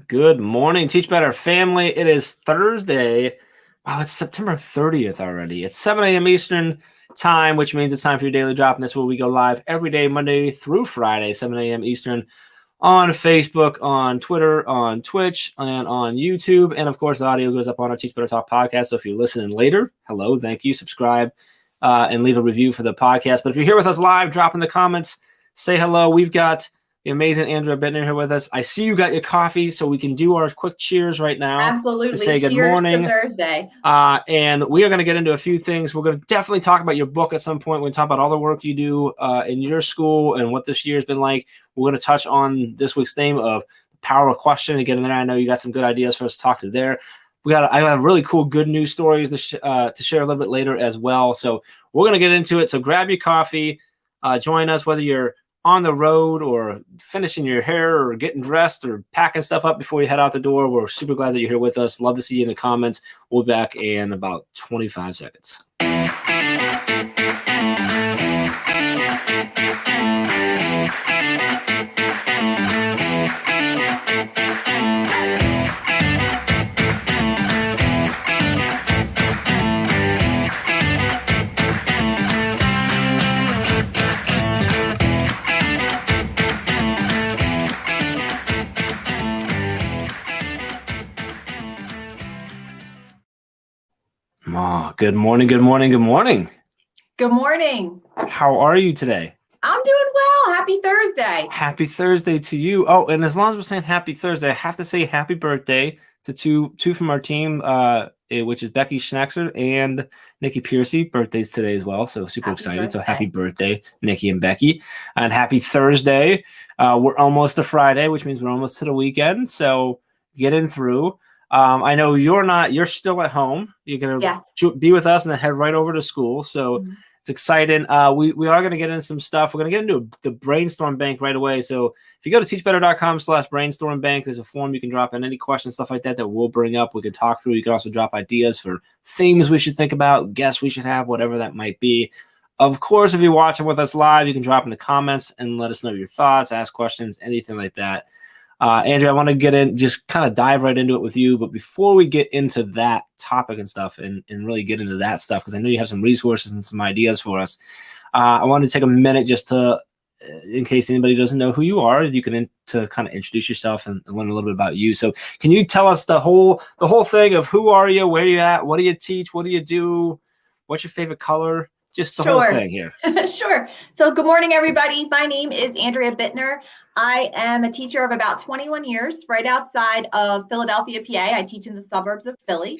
Good morning, Teach Better family. It is Thursday. Wow, it's September 30th already. It's 7 a.m. Eastern time, which means it's time for your daily drop. And this is where we go live every day, Monday through Friday, 7 a.m. Eastern on Facebook, on Twitter, on Twitch, and on YouTube. And of course, the audio goes up on our Teach Better Talk podcast. So if you're listening later, hello, thank you, subscribe, and leave a review for the podcast. But if you're here with us live, drop in the comments, say hello. We've got the amazing Andrea Bittner here with us. I see you got your coffee, so we can do our quick cheers right now. Absolutely. To say good Cheers morning. to Thursday. And we are going to get into a few things. We're going to definitely talk about your book at some point. We're going to talk about all the work you do in your school and what this year has been like. We're going to touch on this week's theme of the power of question. To get in there, I know you got some good ideas for us to talk to there. I have really cool good news stories to share a little bit later as well. So we're going to get into it. So grab your coffee, join us, whether you're on the road or finishing your hair or getting dressed or packing stuff up before you head out the door. We're super glad that you're here with us. Love to see you in the comments. We'll be back in about 25 seconds. Good morning, good morning, good morning. Good morning. How are you today? I'm doing well. Happy Thursday. Happy Thursday to you. Oh, and as long as we're saying happy Thursday, I have to say happy birthday to two from our team, which is Becky Schnaxer and Nikki Piercy. Birthdays today as well, so super excited. Birthday. So happy birthday, Nikki and Becky. And happy Thursday. We're almost to Friday, which means we're almost to the weekend, so getting through. I know you're still at home. You're going to be with us and then head right over to school. So it's exciting. We are going to get into some stuff. We're going to get into the brainstorm bank right away. So if you go to teachbetter.com/brainstorm bank, there's a form you can drop in any questions, stuff like that we'll bring up. We can talk through. You can also drop ideas for themes we should think about, guests we should have, whatever that might be. Of course, if you're watching with us live, you can drop in the comments and let us know your thoughts, ask questions, anything like that. Andrea, I want to get in, just kind of dive right into it with you. But before we get into that topic and stuff and really get into that stuff, because I know you have some resources and some ideas for us, I wanted to take a minute just to, in case anybody doesn't know who you are, you can to kind of introduce yourself and learn a little bit about you. So can you tell us the whole thing of who are you, where are you at, what do you teach, what do you do, what's your favorite color? Just the whole thing here. Sure. So good morning, everybody. My name is Andrea Bittner. I am a teacher of about 21 years right outside of Philadelphia, PA. I teach in the suburbs of Philly.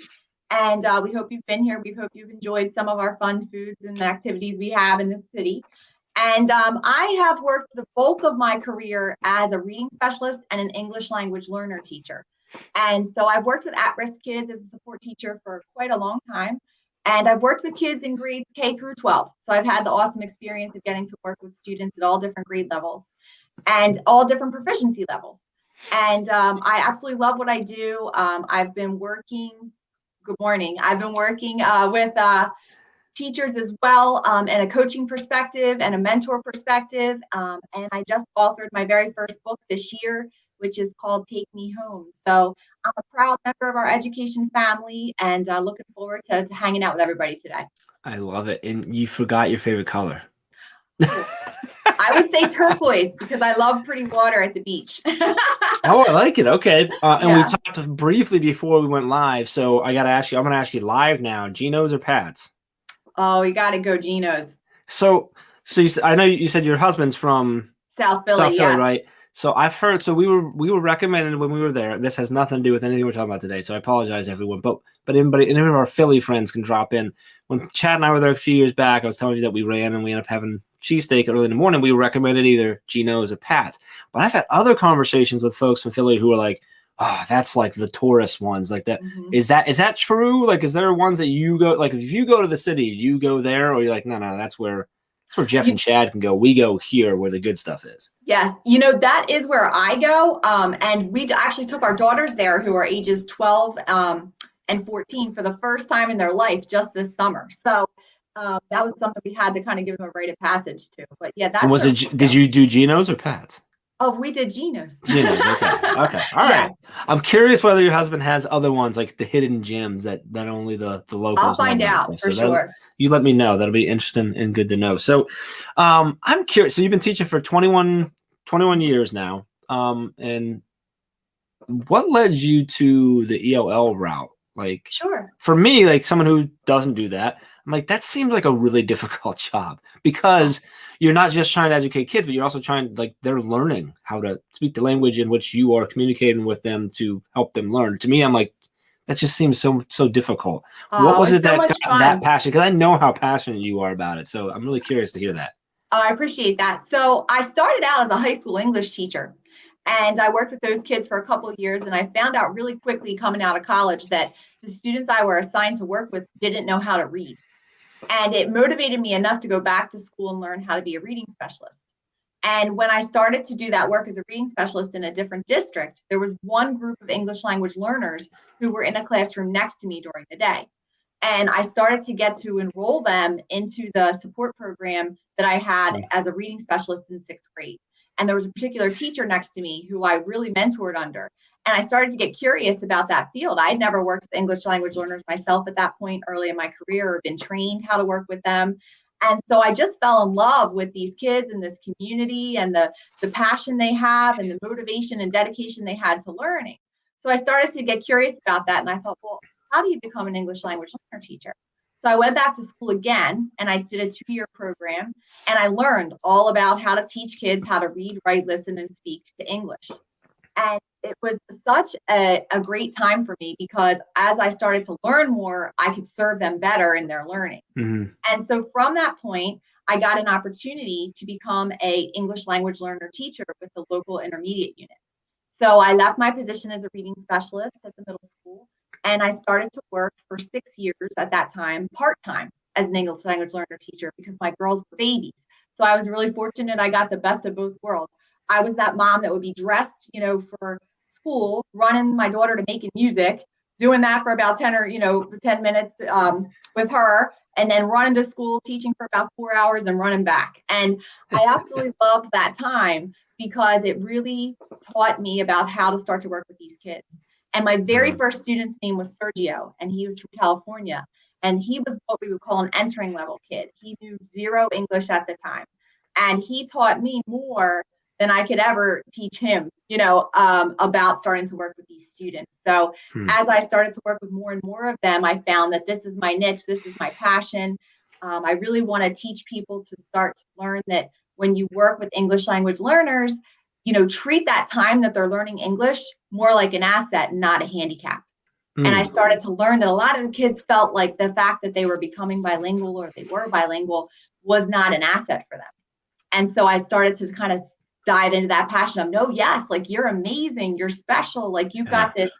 And we hope you've been here. We hope you've enjoyed some of our fun foods and activities we have in this city. And I have worked the bulk of my career as a reading specialist and an English language learner teacher. And so I've worked with at-risk kids as a support teacher for quite a long time. And I've worked with kids in grades K through 12. So I've had the awesome experience of getting to work with students at all different grade levels and all different proficiency levels. And I absolutely love what I do. I've been working, good morning. I've been working with teachers as well in a coaching perspective and a mentor perspective. And I just authored my very first book this year, which is called Take Me Home. So I'm a proud member of our education family and looking forward to hanging out with everybody today. I love it. And you forgot your favorite color. I would say turquoise because I love pretty water at the beach. Oh, I like it. Okay. And we talked briefly before we went live. So I got to ask you, I'm going to ask you live now, Geno's or Pat's? Oh, we got to go Geno's. So I know you said your husband's from South Philly, right? So I've heard, so we were recommended when we were there. This has nothing to do with anything we're talking about today. So I apologize, everyone. But anybody, any of our Philly friends can drop in. When Chad and I were there a few years back, I was telling you that we ran and we ended up having cheesesteak early in the morning. We were recommended either Geno's or Pat's. But I've had other conversations with folks from Philly who are like, oh, that's like the tourist ones like that. Mm-hmm. Is that true? Like, is there ones that you go, like if you go to the city, you go there, or you're like, no, that's where Jeff and Chad can go. We go here where the good stuff is. Yes. That is where I go. And we actually took our daughters there who are ages 12 and 14 for the first time in their life just this summer. So that was something we had to kind of give them a rite of passage to. But yeah, that's did you do Geno's or Pat's? Oh, we did Geno's. Geno's, okay. Okay. All right. Yes, I'm curious whether your husband has other ones like the hidden gems that only the I'll locals know find about and out stuff. for So that sure. you let me know. That'll be interesting and good to know. So I'm curious. So you've been teaching for 21 years now. And what led you to the ELL route? Like Sure. for me, like someone who doesn't do that, I'm like, that seems like a really difficult job because you're not just trying to educate kids, but you're also trying, like, they're learning how to speak the language in which you are communicating with them to help them learn. To me, I'm like, that just seems so difficult. What Oh, was it's it so that much got that fun. passion? Because I know how passionate you are about it. So I'm really curious to hear that. Oh, I appreciate that. So I started out as a high school English teacher, and I worked with those kids for a couple of years. And I found out really quickly coming out of college that the students I were assigned to work with didn't know how to read. And it motivated me enough to go back to school and learn how to be a reading specialist. And when I started to do that work as a reading specialist in a different district, there was one group of English language learners who were in a classroom next to me during the day. And I started to get to enroll them into the support program that I had as a reading specialist in sixth grade. And there was a particular teacher next to me who I really mentored under. And I started to get curious about that field. I had never worked with English language learners myself at that point early in my career or been trained how to work with them. And so I just fell in love with these kids and this community and the passion they have and the motivation and dedication they had to learning. So I started to get curious about that. And I thought, well, how do you become an English language learner teacher? So I went back to school again and I did a 2-year program and I learned all about how to teach kids how to read, write, listen, and speak to English. And it was such a great time for me because as I started to learn more, I could serve them better in their learning. Mm-hmm. And so from that point, I got an opportunity to become a English language learner teacher with the local intermediate unit. So I left my position as a reading specialist at the middle school, and I started to work for 6 years at that time, part-time as an English language learner teacher because my girls were babies. So I was really fortunate. I got the best of both worlds. I was that mom that would be dressed, for school, running my daughter to making music, doing that for about 10 or, 10 minutes with her, and then running to school, teaching for about 4 hours and running back. And I absolutely loved that time because it really taught me about how to start to work with these kids. And my very first student's name was Sergio, and he was from California. And he was what we would call an entering level kid. He knew zero English at the time. And he taught me more than I could ever teach him, about starting to work with these students. So as I started to work with more and more of them, I found that this is my niche, this is my passion. I really want to teach people to start to learn that when you work with English language learners, treat that time that they're learning English more like an asset, not a handicap. And I started to learn that a lot of the kids felt like the fact that they were becoming bilingual or they were bilingual was not an asset for them. And so I started to kind of dive into that passion of, no, yes, like you're amazing, you're special, like you've got this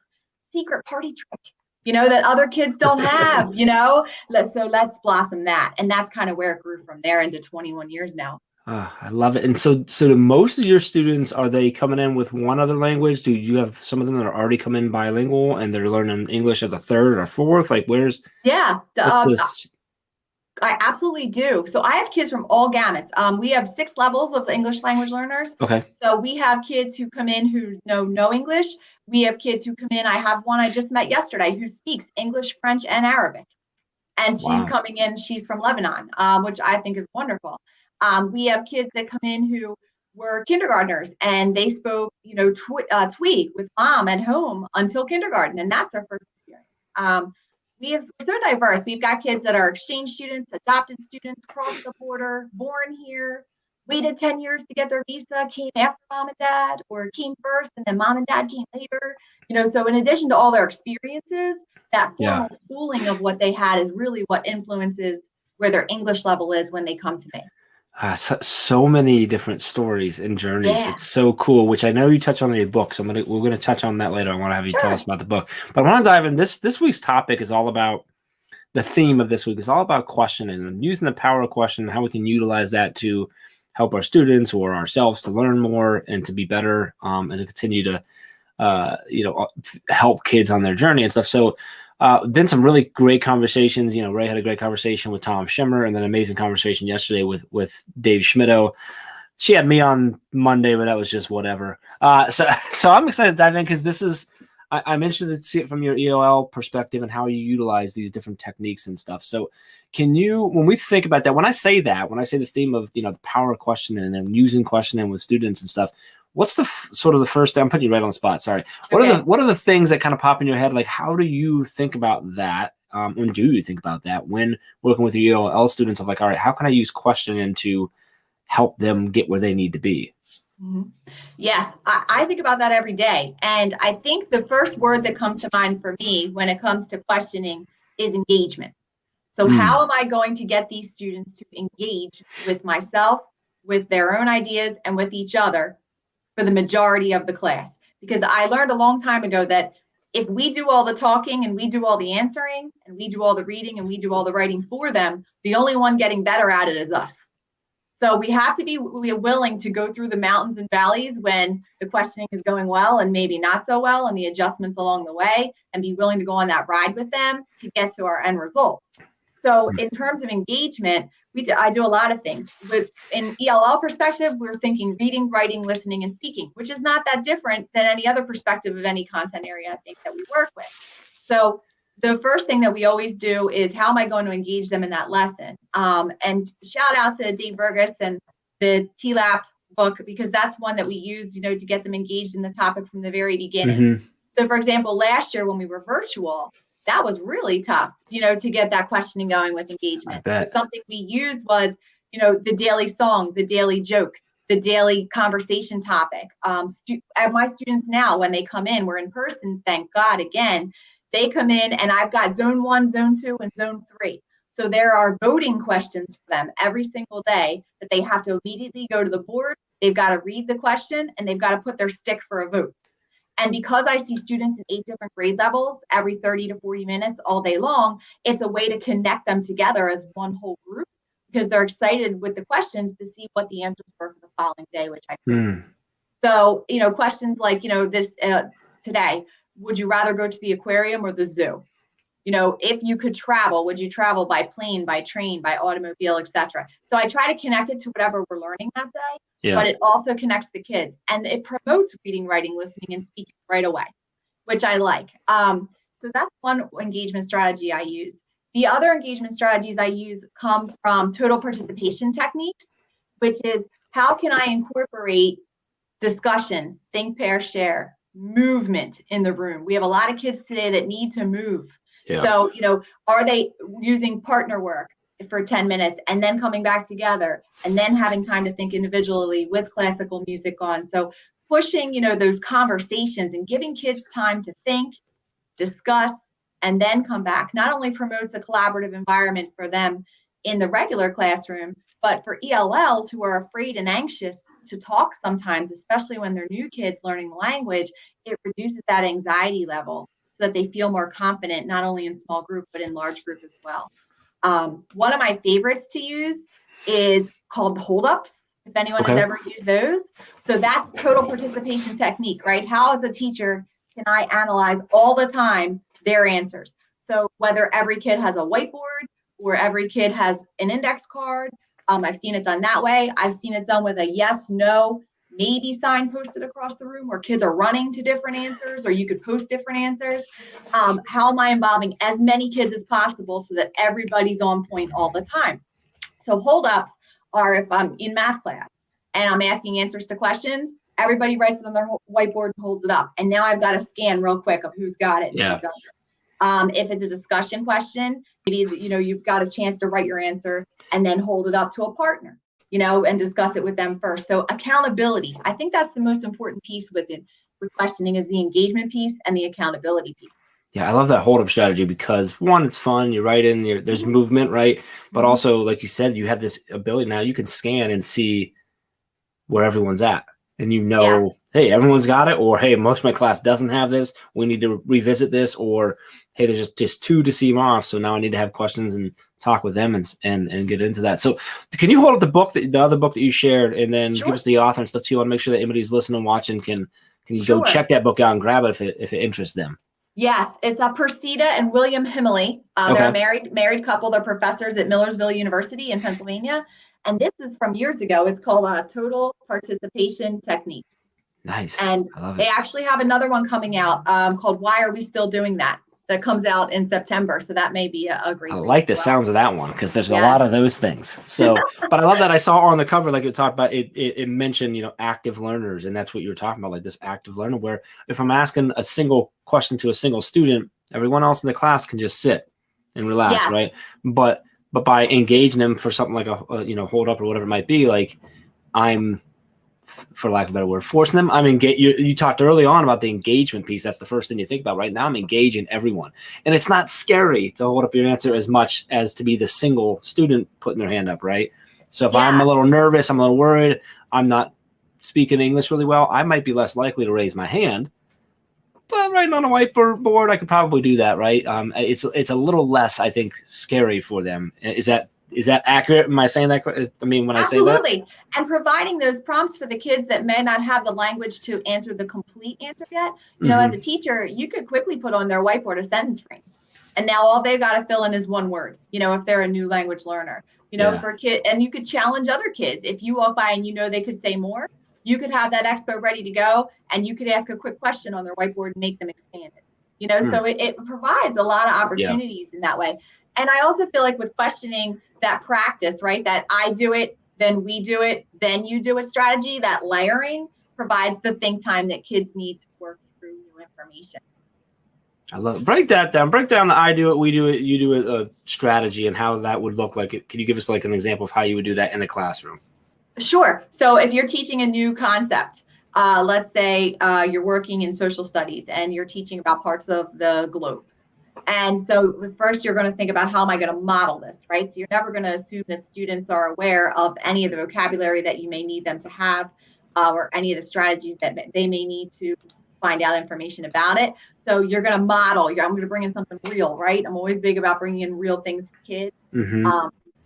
secret party trick, that other kids don't have, so let's blossom that. And that's kind of where it grew from there into 21 years now. I love it. And so do most of your students, are they coming in with one other language? Do you have some of them that are already come in bilingual and they're learning English as a third or a fourth? Like what's this? I absolutely do. So I have kids from all gamuts. We have 6 levels of English language learners. Okay. So we have kids who come in who know no English. We have kids who come in. I have one I just met yesterday who speaks English, French, and Arabic. And she's coming in, she's from Lebanon, which I think is wonderful. We have kids that come in who were kindergartners and they spoke, Twi with mom at home until kindergarten. And that's our first experience. We're so diverse. We've got kids that are exchange students, adopted students, crossed the border, born here, waited 10 years to get their visa, came after mom and dad, or came first and then mom and dad came later. So in addition to all their experiences, that formal schooling of what they had is really what influences where their English level is when they come to me. So many different stories and journeys. Yeah. It's so cool, which I know you touch on in your book. So we're gonna touch on that later. I want to have you tell us about the book. But I want to dive in. This week's topic is all about the theme of this week is all about questioning and using the power of question and how we can utilize that to help our students or ourselves to learn more and to be better and to continue to help kids on their journey and stuff. So been some really great conversations. Ray had a great conversation with Tom Schimmer and then an amazing conversation yesterday with Dave Schmittou. She had me on Monday, but that was just whatever. So I'm excited to dive in because this is I'm interested to see it from your EOL perspective and how you utilize these different techniques and stuff. So can you, when we think about that, when I say the theme of, the power of questioning and using questioning with students and stuff, what's the sort of the first thing? I'm putting you right on the spot. Sorry. What are the things that kind of pop in your head? Like, how do you think about that? When do you think about that when working with your EOL students of like, all right, how can I use questioning to help them get where they need to be? Mm-hmm. Yes, I think about that every day. And I think the first word that comes to mind for me when it comes to questioning is engagement. So how am I going to get these students to engage with myself, with their own ideas, and with each other for the majority of the class? Because I learned a long time ago that if we do all the talking and we do all the answering and we do all the reading and we do all the writing for them, the only one getting better at it is us. So we have to be willing to go through the mountains and valleys when the questioning is going well and maybe not so well, and the adjustments along the way, and be willing to go on that ride with them to get to our end result. So in terms of engagement, I do a lot of things. In ELL perspective, we're thinking reading, writing, listening, and speaking, which is not that different than any other perspective of any content area I think that we work with. So the first thing that we always do is how am I going to engage them in that lesson? And shout out to Dave Burgess and the TLAP book, because that's one that we use, to get them engaged in the topic from the very beginning. Mm-hmm. So for example, last year when we were virtual, that was really tough, to get that questioning going with engagement. So something we used was, the daily song, the daily joke, the daily conversation topic. My students now, when they come in, we're in person, thank God, again, they come in and I've got zone 1, zone 2, and zone 3. So there are voting questions for them every single day that they have to immediately go to the board. They've got to read the question and they've got to put their stick for a vote. And because I see students in 8 different grade levels every 30 to 40 minutes all day long, it's a way to connect them together as one whole group because they're excited with the questions to see what the answers were for the following day, which I think. So, questions like, this today, would you rather go to the aquarium or the zoo? If you could travel, would you travel by plane, by train, by automobile, etc.? So I try to connect it to whatever we're learning that day, but it also connects the kids and it promotes reading, writing, listening, and speaking right away, which I like. So that's one engagement strategy I use. The other engagement strategies I use come from total participation techniques, which is how can I incorporate discussion, think, pair, share, movement in the room. We have a lot of kids today that need to move. Yeah. So, are they using partner work for 10 minutes and then coming back together and then having time to think individually with classical music on? So pushing, those conversations and giving kids time to think, discuss, and then come back not only promotes a collaborative environment for them in the regular classroom, but for ELLs who are afraid and anxious to talk sometimes, especially when they're new kids learning the language, it reduces that anxiety level so that they feel more confident, not only in small group, but in large group as well. One of my favorites to use is called hold-ups, if anyone has ever used those. So that's total participation technique, right? How as a teacher can I analyze all the time their answers? So whether every kid has a whiteboard or every kid has an index card, I've seen it done that way. I've seen it done with a yes, no, maybe sign posted across the room where kids are running to different answers, or you could post different answers. How am I involving as many kids as possible so that everybody's on point all the time? So holdups are if I'm in math class and I'm asking answers to questions, everybody writes it on their whiteboard and holds it up. And now I've got to scan real quick of who's got it. Yeah. If it's a discussion question, maybe you've got a chance to write your answer and then hold it up to a partner, and discuss it with them first. So accountability, I think that's the most important piece with questioning is the engagement piece and the accountability piece. Yeah, I love that hold up strategy because one, it's fun. You write in, there's movement, right? But also, like you said, you have this ability now. You can scan and see where everyone's at, and yes. Hey, everyone's got it, or hey, most of my class doesn't have this. We need to revisit this, or hey, there's just 2 to see them off. So now I need to have questions and talk with them and get into that. So can you hold up the other book that you shared and then give us the author and stuff too? I want to make sure that anybody's listening and watching can go check that book out and grab it if it interests them. Yes, it's a Persida and William Himley. They're a married couple. They're professors at Millersville University in Pennsylvania. And this is from years ago. It's called Total Participation Techniques. Nice. And I love it. they actually have another one coming out called Why Are We Still Doing That? That comes out in September. So that may be a great I read like the as well. sounds of that one because there's a lot of those things. So, but I love that I saw on the cover, like you talked about, it mentioned, you know, active learners. And that's what you were talking about, like this active learner, where if I'm asking a single question to a single student, everyone else in the class can just sit and relax, right? But by engaging them for something like a you know, hold up or whatever it might be, like I'm, for lack of a better word, forcing them. I mean, you talked early on about the engagement piece. That's the first thing you think about. Right now, I'm engaging everyone. And it's not scary to hold up your answer as much as to be the single student putting their hand up, right? So if I'm a little nervous, I'm a little worried, I'm not speaking English really well, I might be less likely to raise my hand. But writing on a whiteboard, I could probably do that, right? It's a little less, I think, scary for them. Is that accurate? Am I saying that? I mean, when Absolutely. I say that? And providing those prompts for the kids that may not have the language to answer the complete answer yet. You know, as a teacher, you could quickly put on their whiteboard a sentence frame. And now all they've got to fill in is one word, you know, if they're a new language learner, you know, for a kid. And you could challenge other kids. If you walk by and you know they could say more, you could have that expo ready to go and you could ask a quick question on their whiteboard and make them expand it. You know, so it provides a lot of opportunities in that way. And I also feel like with questioning, that practice, right? That I do it, then we do it, then you do it strategy, that layering provides the think time that kids need to work through new information. I love it. Break that down. Break down the I do it, we do it, you do it strategy and how that would look like. Can you give us like an example of how you would do that in a classroom? Sure. So if you're teaching a new concept, let's say you're working in social studies and you're teaching about parts of the globe. And so first you're going to think about how am I going to model this, right? So you're never going to assume that students are aware of any of the vocabulary that you may need them to have or any of the strategies that they may need to find out information about it. So you're going to model. I'm going to bring in something real, right? I'm always big about bringing in real things for kids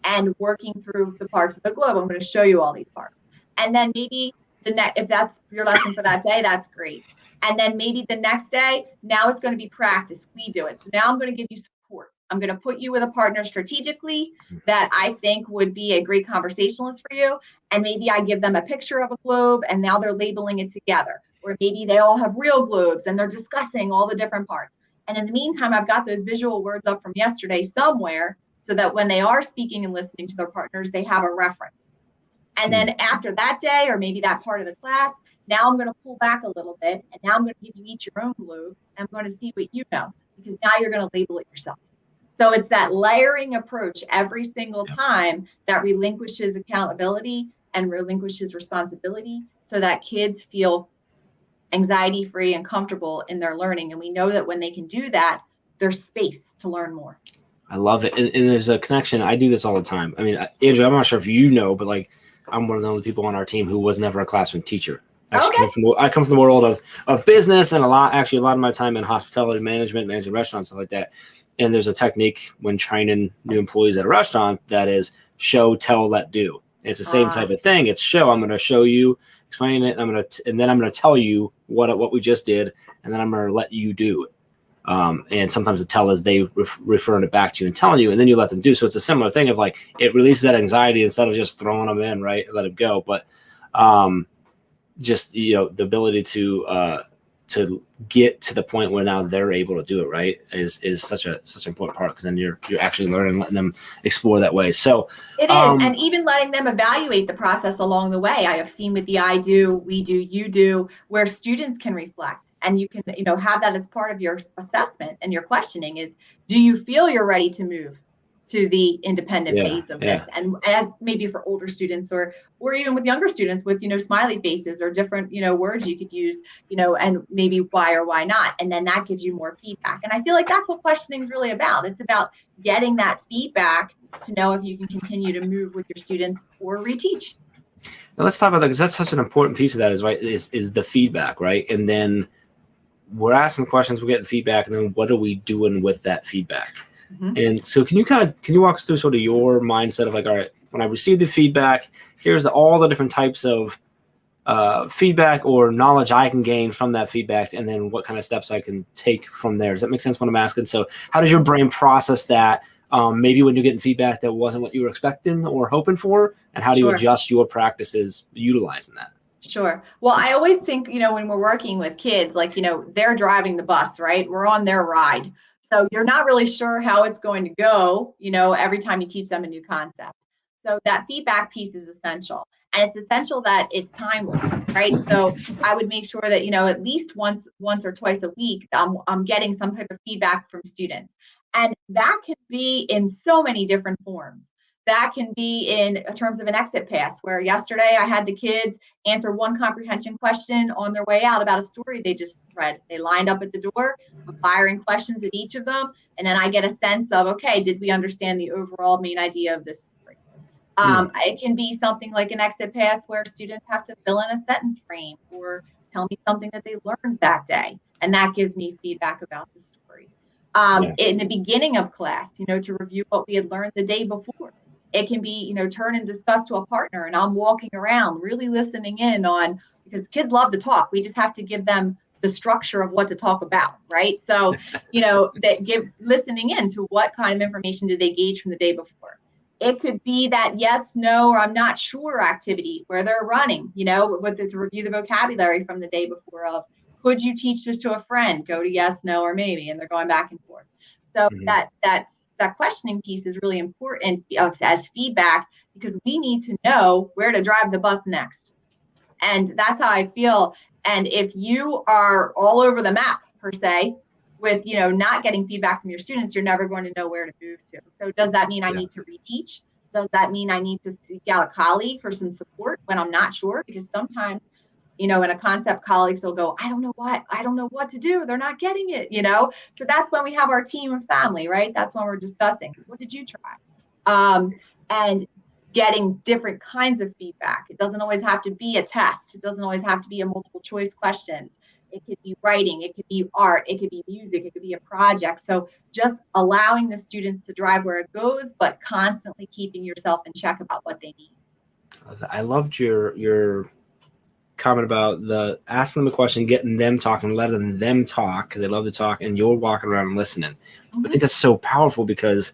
and working through the parts of the globe. I'm going to show you all these parts. And then maybe if that's your lesson for that day, that's great. And then maybe the next day, now it's going to be practice. We do it. So now I'm going to give you support. I'm going to put you with a partner strategically that I think would be a great conversationalist for you. And maybe I give them a picture of a globe and now they're labeling it together. Or maybe they all have real globes and they're discussing all the different parts. And in the meantime, I've got those visual words up from yesterday somewhere so that when they are speaking and listening to their partners, they have a reference. And then after that day, or maybe that part of the class, now I'm going to pull back a little bit, and now I'm going to give you each your own globe, and I'm going to see what you know, because now you're going to label it yourself. So it's that layering approach every single time that relinquishes accountability and relinquishes responsibility so that kids feel anxiety-free and comfortable in their learning. And we know that when they can do that, there's space to learn more. I love it. And there's a connection. I do this all the time. I mean, Andrea, I'm not sure if you know, but like I'm one of the only people on our team who was never a classroom teacher. I come from the world of business and a lot of my time in hospitality management, managing restaurants, stuff like that. And there's a technique when training new employees at a restaurant that is show, tell, let, do. And it's the same type of thing. It's show. I'm going to show you, explain it, and then I'm going to tell you what we just did, and then I'm going to let you do it. And sometimes the tell is they referring it back to you and telling you, and then you let them do. So it's a similar thing of like it releases that anxiety instead of just throwing them in, right? Let it go. But just, you know, the ability to get to the point where now they're able to do it, right, is such an important part, because then you're actually learning, letting them explore that way. So it is, and even letting them evaluate the process along the way. I have seen with the I do, we do, you do, where students can reflect, and you can, you know, have that as part of your assessment and your questioning is, do you feel you're ready to move to the independent phase of this? And as maybe for older students or even with younger students with, you know, smiley faces or different, you know, words you could use, you know, and maybe why or why not. And then that gives you more feedback. And I feel like that's what questioning is really about. It's about getting that feedback to know if you can continue to move with your students or reteach. Now let's talk about that, because that's such an important piece of that is the feedback, right? And then we're asking questions, we're getting feedback, and then what are we doing with that feedback? And so can you walk us through sort of your mindset of like, all right, when I receive the feedback, here's all the different types of feedback or knowledge I can gain from that feedback, and then what kind of steps I can take from there. Does that make sense what I'm asking? So how does your brain process that? Maybe when you're getting feedback that wasn't what you were expecting or hoping for, and how do you Sure. adjust your practices utilizing that? Sure. Well, I always think, when we're working with kids, like, they're driving the bus, right? We're on their ride. So you're not really sure how it's going to go, every time you teach them a new concept. So that feedback piece is essential. And it's essential that it's timely, right? So I would make sure that, at least once or twice a week, I'm getting some type of feedback from students. And that can be in so many different forms. That can be in terms of an exit pass, where yesterday I had the kids answer one comprehension question on their way out about a story they just read. They lined up at the door, I'm firing questions at each of them, and then I get a sense of, okay, did we understand the overall main idea of this story? It can be something like an exit pass where students have to fill in a sentence frame or tell me something that they learned that day, and that gives me feedback about the story. In the beginning of class, to review what we had learned the day before. It can be, turn and discuss to a partner, and I'm walking around really listening in on, because kids love to talk. We just have to give them the structure of what to talk about, right? So, that give listening in to what kind of information did they gauge from the day before. It could be that yes, no, or I'm not sure activity where they're running, with to review the vocabulary from the day before of, could you teach this to a friend? Go to yes, no, or maybe, and they're going back and forth. So that questioning piece is really important as feedback, because we need to know where to drive the bus next. And that's how I feel. And if you are all over the map, per se, with, not getting feedback from your students, you're never going to know where to move to. So does that mean I need to reteach? Does that mean I need to seek out a colleague for some support when I'm not sure? Because sometimes, in a concept, colleagues will go, I don't know what to do. They're not getting it, So that's when we have our team of family, right? That's when we're discussing, what did you try? And getting different kinds of feedback. It doesn't always have to be a test. It doesn't always have to be a multiple choice questions. It could be writing, it could be art, it could be music, it could be a project. So just allowing the students to drive where it goes, but constantly keeping yourself in check about what they need. I loved your comment about the asking them a question, getting them talking, letting them talk because they love to talk, and you're walking around and listening. I think that's so powerful, because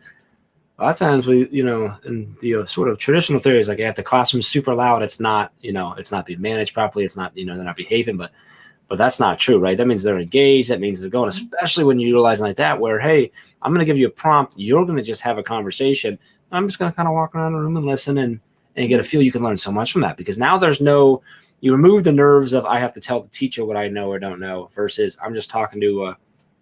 a lot of times we, in the sort of traditional theories, like if the classroom's super loud, it's not, it's not being managed properly. It's not, they're not behaving, but that's not true, right? That means they're engaged. That means they're going, especially when you're utilizing like that, where, hey, I'm going to give you a prompt. You're going to just have a conversation. I'm just going to kind of walk around the room and listen and get a feel. You can learn so much from that, because now you remove the nerves of, I have to tell the teacher what I know or don't know, versus I'm just talking to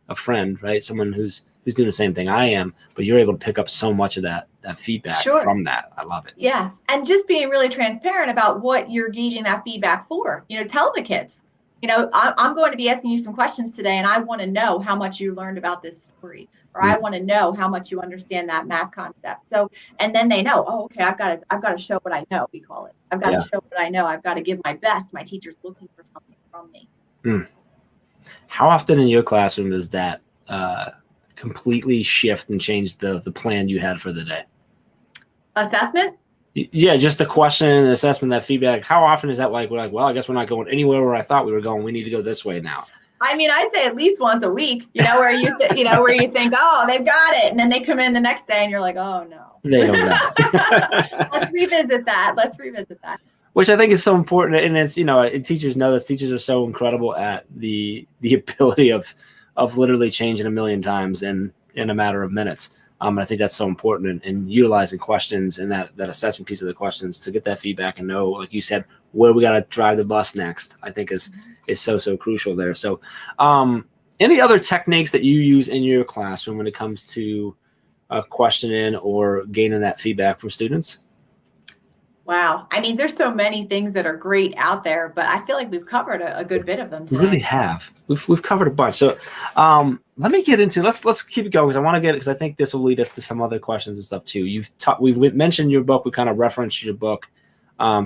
a friend, right? Someone who's doing the same thing I am, but you're able to pick up so much of that feedback from that. I love it. Yeah. And just being really transparent about what you're gauging that feedback for, tell the kids, I'm going to be asking you some questions today, and I want to know how much you learned about this story, or I want to know how much you understand that math concept. So, and then they know, oh, okay, I've got to show what I know. We call it. I've got to show what I know. I've got to give my best. My teacher's looking for something from me. How often in your classroom does that completely shift and change the plan you had for the day? Assessment? Yeah, just the question and the assessment, that feedback. How often is that like, we're like, well, I guess we're not going anywhere where I thought we were going. We need to go this way now. I mean, I'd say at least once a week, where where you think, oh, they've got it. And then they come in the next day and you're like, oh, no. They don't got it. Let's revisit that. Which I think is so important. And it's, teachers know this. Teachers are so incredible at the ability of literally changing a million times in a matter of minutes. And I think that's so important in utilizing questions and that assessment piece of the questions to get that feedback and know, like you said, where we got to drive the bus next, I think is so crucial there. So any other techniques that you use in your classroom when it comes to questioning or gaining that feedback from students? Wow. I mean, there's so many things that are great out there, but I feel like we've covered a good bit of them today. We really have. We've covered a bunch. So let me get into, let's keep it going, because I want to because I think this will lead us to some other questions and stuff too. We've mentioned your book. We kind of referenced your book,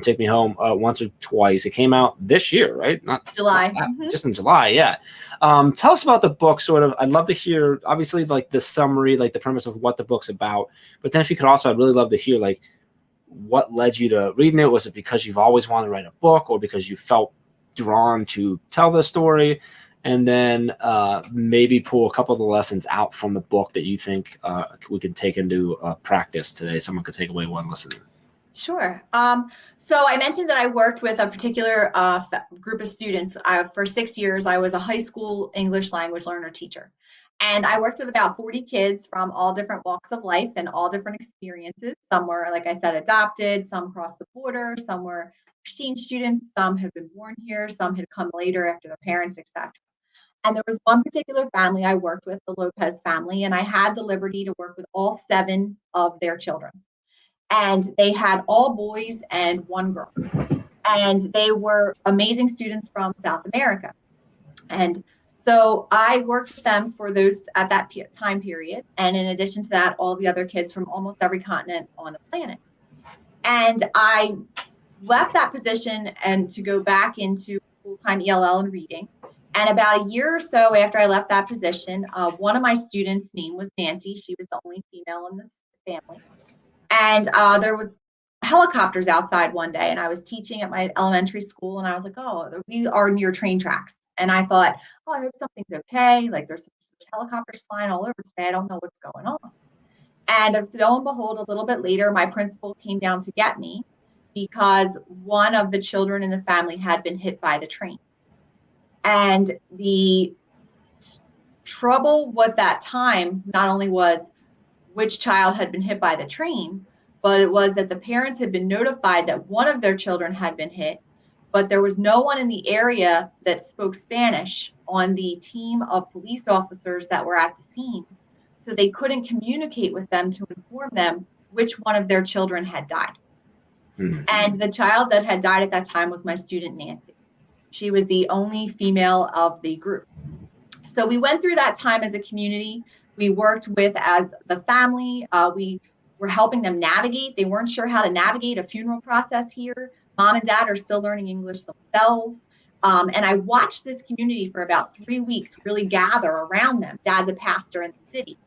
Take Me Home, once or twice. It came out this year, right? Not July. Just in July, yeah. Tell us about the book, sort of. I'd love to hear, obviously, like the summary, like the premise of what the book's about. But then if you could also, I'd really love to hear, like, what led you to reading it? Was it because you've always wanted to write a book, or because you felt drawn to tell the story? And then maybe pull a couple of the lessons out from the book that you think we can take into practice today. Someone could take away one lesson. Sure. So I mentioned that I worked with a particular group of students. For 6 years, I was a high school English language learner teacher. And I worked with about 40 kids from all different walks of life and all different experiences. Some were, like I said, adopted, some crossed the border, some were exchange students, some had been born here, some had come later after their parents, etc. And there was one particular family I worked with, the Lopez family, and I had the liberty to work with all 7 of their children. And they had all boys and 1 girl. And they were amazing students from South America. And so I worked with them for those at that time period. And in addition to that, all the other kids from almost every continent on the planet. And I left that position and to go back into full-time ELL and reading. And about a year or so after I left that position, one of my students' name was Nancy. She was the only female in this family. And there was helicopters outside one day, and I was teaching at my elementary school, and I was like, oh, we are near train tracks. And I thought, oh, I hope something's okay. Like there's helicopters flying all over today. I don't know what's going on. And lo and behold, a little bit later, my principal came down to get me because one of the children in the family had been hit by the train. And the trouble with that time not only was which child had been hit by the train, but it was that the parents had been notified that one of their children had been hit, but there was no one in the area that spoke Spanish on the team of police officers that were at the scene. So they couldn't communicate with them to inform them which one of their children had died. And the child that had died at that time was my student, Nancy. She was the only female of the group. So we went through that time as a community. We worked with as the family. We were helping them navigate. They weren't sure how to navigate a funeral process here. Mom and dad are still learning English themselves. And I watched this community for about 3 weeks really gather around them. Dad's a pastor in the city,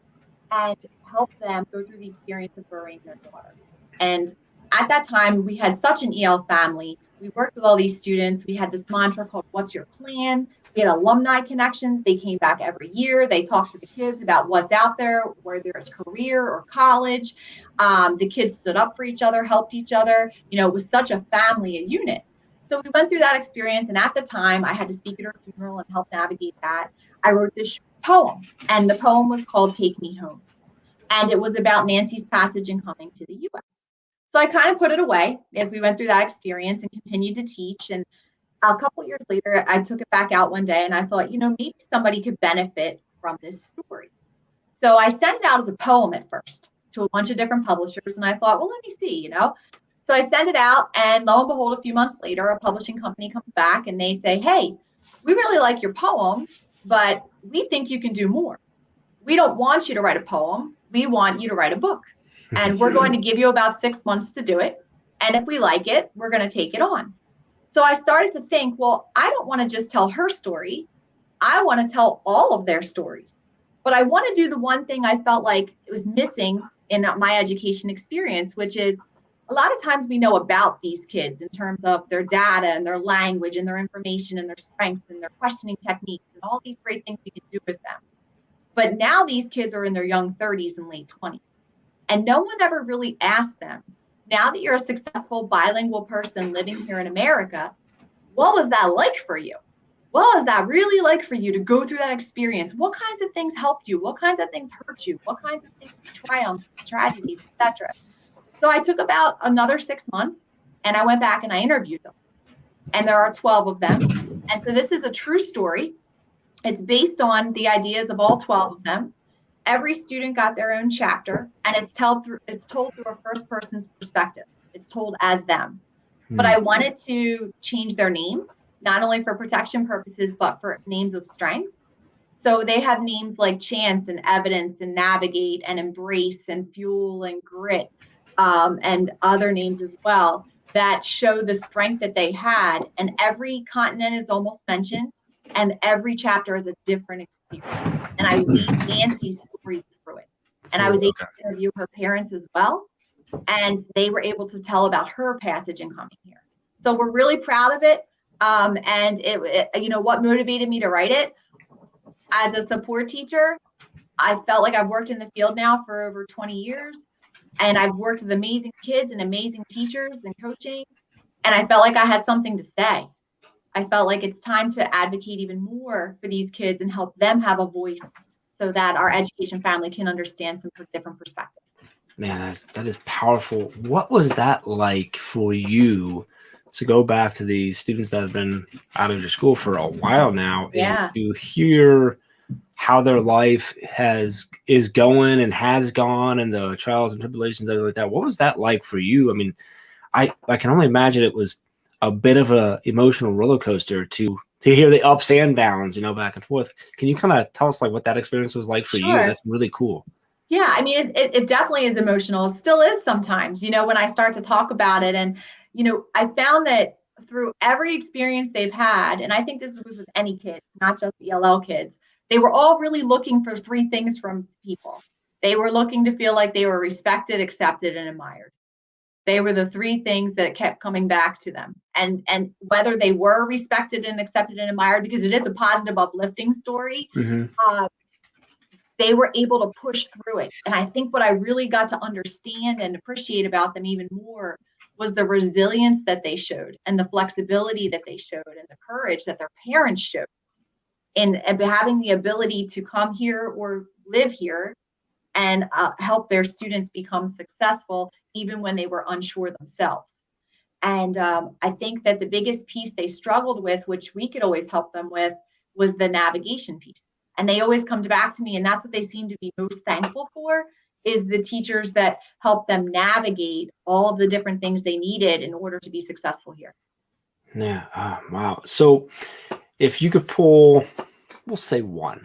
and help them go through the experience of burying their daughter. And at that time, we had such an EL family. We worked with all these students. We had this mantra called, what's your plan? We had alumni connections. They came back every year. They talked to the kids about what's out there, whether it's career or college. The kids stood up for each other, helped each other. You know, it was such a family, a unit. So we went through that experience. And at the time, I had to speak at her funeral and help navigate that. I wrote this poem, and the poem was called Take Me Home. And it was about Nancy's passage and coming to the U.S. So I kind of put it away as we went through that experience and continued to teach. And a couple of years later, I took it back out one day and I thought, you know, maybe somebody could benefit from this story. So I sent it out as a poem at first to a bunch of different publishers. And I thought, well, let me see, you know. So I send it out, and lo and behold, a few months later, a publishing company comes back and they say, hey, we really like your poem, but we think you can do more. We don't want you to write a poem. We want you to write a book. And we're going to give you about 6 months to do it. And if we like it, we're going to take it on. So I started to think, well, I don't want to just tell her story. I want to tell all of their stories. But I want to do the one thing I felt like it was missing in my education experience, which is a lot of times we know about these kids in terms of their data and their language and their information and their strengths and their questioning techniques and all these great things we can do with them. But now these kids are in their young 30s and late 20s. And no one ever really asked them, now that you're a successful bilingual person living here in America, what was that like for you? What was that really like for you to go through that experience? What kinds of things helped you? What kinds of things hurt you? What kinds of things triumphs, tragedies, etc. So I took about another 6 months and I went back and I interviewed them. And there are 12 of them. And so this is a true story. It's based on the ideas of all 12 of them. Every student got their own chapter, and it's told through a first person's perspective. It's told as them. But I wanted to change their names, not only for protection purposes, but for names of strength. So they have names like Chance and Evidence and Navigate and Embrace and Fuel and Grit, and other names as well that show the strength that they had. And every continent is almost mentioned, and every chapter is a different experience. And I weave Nancy's story through it. And I was able to interview her parents as well. and they were able to tell about her passage in coming here. So we're really proud of it. And what motivated me to write it as a support teacher, I felt like I've worked in the field now for over 20 years, and I've worked with amazing kids and amazing teachers and coaching. And I felt like I had something to say. I felt like it's time to advocate even more for these kids and help them have a voice so that our education family can understand some different perspectives. Man, that is powerful. What was that like for you to go back to these students that have been out of your school for a while now and to hear how their life is going and has gone and the trials and tribulations, everything like that? What was that like for you? I mean, I can only imagine it was a bit of a emotional roller coaster to hear the ups and downs, back and forth. Can you kind of tell us like what that experience was like for you? That's really cool. Yeah, I mean, it definitely is emotional. It still is sometimes, when I start to talk about it. And, I found that through every experience they've had, and I think this was with any kid, not just ELL kids, they were all really looking for three things from people. They were looking to feel like they were respected, accepted, and admired. They were the three things that kept coming back to them. And whether they were respected and accepted and admired, because it is a positive, uplifting story, they were able to push through it. And I think what I really got to understand and appreciate about them even more was the resilience that they showed and the flexibility that they showed and the courage that their parents showed in having the ability to come here or live here and help their students become successful even when they were unsure themselves. And I think that the biggest piece they struggled with, which we could always help them with, was the navigation piece. And they always come back to me, and that's what they seem to be most thankful for, is the teachers that help them navigate all of the different things they needed in order to be successful here. Yeah. Wow. So if you could pull, we'll say one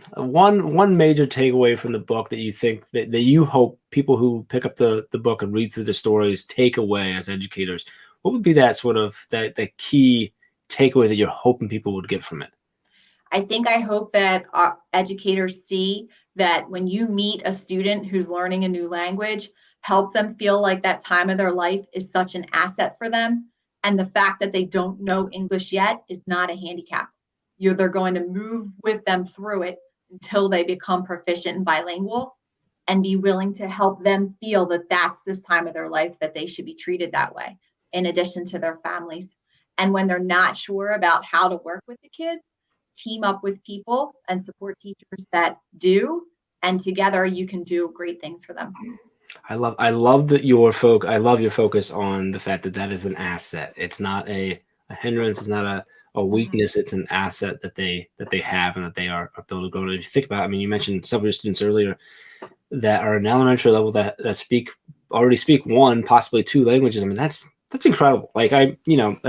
major takeaway from the book that you think that you hope people who pick up the book and read through the stories take away as educators, what would be that sort of that key takeaway that you're hoping people would get from it? I hope that our educators see that when you meet a student who's learning a new language, help them feel like that time of their life is such an asset for them. And the fact that they don't know English yet is not a handicap. They're going to move with them through it until they become proficient and bilingual, and be willing to help them feel that that's this time of their life that they should be treated that way, in addition to their families. And when they're not sure about how to work with the kids, team up with people and support teachers that do, and together you can do great things for them. I love that I love your focus on the fact that that is an asset. It's not a hindrance. It's not a weakness. It's an asset that they have and that they are able to grow. And if you think about, I mean, you mentioned some of your students earlier that are in elementary level that already speak one, possibly two languages. I mean, that's incredible. Like I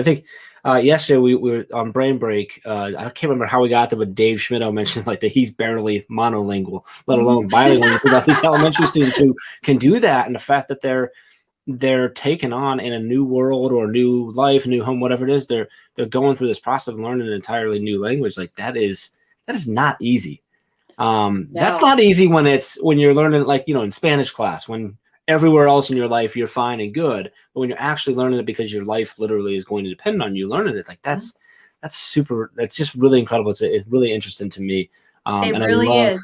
think yesterday we were on Brain Break. I can't remember how we got there, but Dave Schmittou mentioned like that he's barely monolingual, let alone bilingual. About these elementary students who can do that, and the fact that they're taken on in a new world or a new life, new home, whatever it is, they're going through this process of learning an entirely new language. Like that is not easy. No. That's not easy when you're learning, like, in Spanish class, when everywhere else in your life you're fine and good, but when you're actually learning it because your life literally is going to depend on you learning it, like that's super. That's just really incredible. It's really interesting to me. It really is.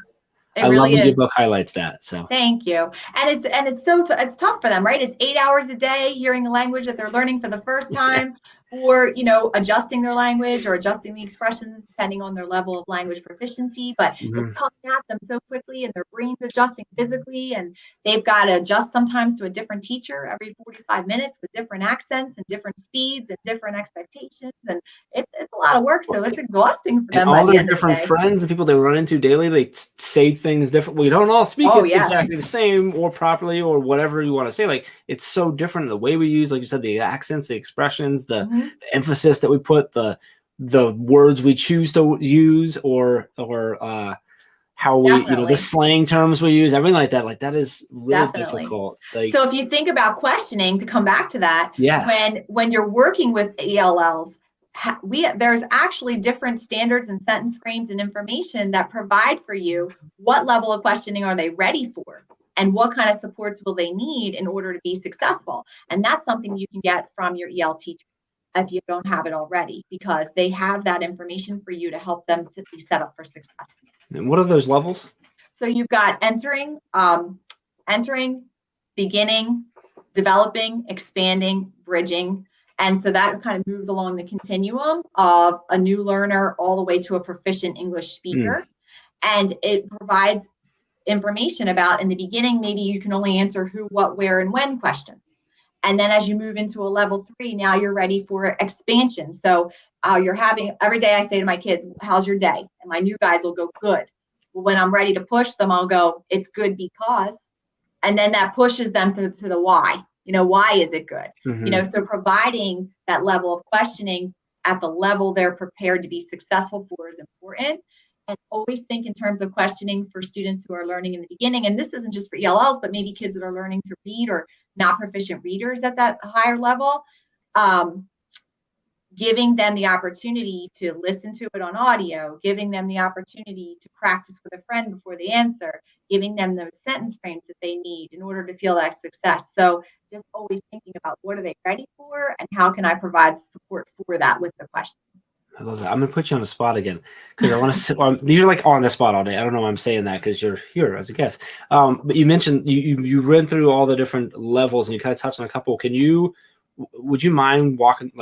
I love that your book highlights that. So thank you. And it's tough for them, right? It's 8 hours a day hearing a language that they're learning for the first time, or adjusting their language or adjusting the expressions depending on their level of language proficiency. But it's coming at them so quickly, and their brain's adjusting physically, and they've got to adjust sometimes to a different teacher every 45 minutes with different accents and different speeds and different expectations, and it's a lot of work. So it's exhausting for them. And all their different friends and people they run into daily, they say things different. We don't all speak exactly the same or properly or whatever you want to say. Like it's so different. The way we use, like you said, the accents, the expressions, the emphasis that we put, the words we choose to use, or how we, the slang terms we use, everything like that. Like that is really difficult. Like, so if you think about questioning, to come back to that, when you're working with ELLs, there's actually different standards and sentence frames and information that provide for you what level of questioning are they ready for. and what kind of supports will they need in order to be successful. And that's something you can get from your EL teacher if you don't have it already, because they have that information for you to help them be set up for success. And what are those levels? So you've got entering, beginning, developing, expanding, bridging. And so that kind of moves along the continuum of a new learner all the way to a proficient English speaker. And it provides information about, in the beginning, maybe you can only answer who, what, where, and when questions. And then as you move into a level 3, now you're ready for expansion. So you're having, every day I say to my kids, how's your day? And my new guys will go, good. Well, when I'm ready to push them, I'll go, it's good because, and then that pushes them to the why. Why is it good? So providing that level of questioning at the level they're prepared to be successful for is important. And always think in terms of questioning for students who are learning in the beginning. And this isn't just for ELLs, but maybe kids that are learning to read or not proficient readers at that higher level. Giving them the opportunity to listen to it on audio, giving them the opportunity to practice with a friend before they answer, giving them those sentence frames that they need in order to feel that success. So just always thinking about what are they ready for and how can I provide support for that with the question. I love that. I'm going to put you on the spot again because I want to sit. You're like on the spot all day. I don't know why I'm saying that because you're here as a guest. But you mentioned you ran through all the different levels and you kind of touched on a couple. Would you mind walking